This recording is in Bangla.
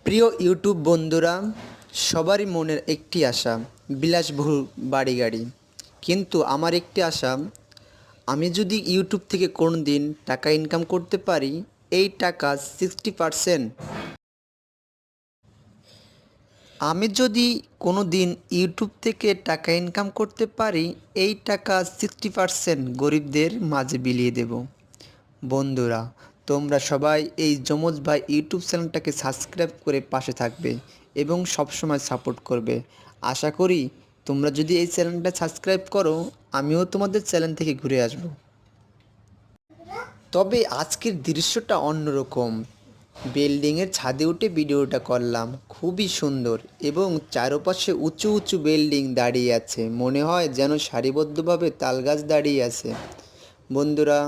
প্রিয় ইউটিউব বন্ধুরা, সবারই মনের একটি আশা বিলাসবহুল বাড়ি গাড়ি। কিন্তু আমার একটি আশা, আমি যদি ইউটিউব থেকে কোনো দিন টাকা ইনকাম করতে পারি, এই টাকা 60%, আমি যদি কোনো দিন ইউটিউব থেকে টাকা ইনকাম করতে পারি, এই টাকা 60% গরিবদের মাঝে বিলিয়ে দেব। বন্ধুরা, তোমরা সবাই এই যমজ ভাই ইউটিউব চ্যানেলটাকে সাবস্ক্রাইব করে পাশে থাকবে এবং সবসময় সাপোর্ট করবে। আশা করি তোমরা যদি এই চ্যানেলটা সাবস্ক্রাইব করো, আমিও তোমাদের চ্যানেল থেকে ঘুরে আসব। তবে আজকের দৃশ্যটা অন্যরকম। বিল্ডিংয়ের ছাদে উঠে ভিডিওটা করলাম, খুবই সুন্দর এবং চারপাশে উঁচু উঁচু বিল্ডিং দাঁড়িয়ে আছে, মনে হয় যেন সারিবদ্ধভাবে তালগাছ দাঁড়িয়ে আছে। বন্ধুরা,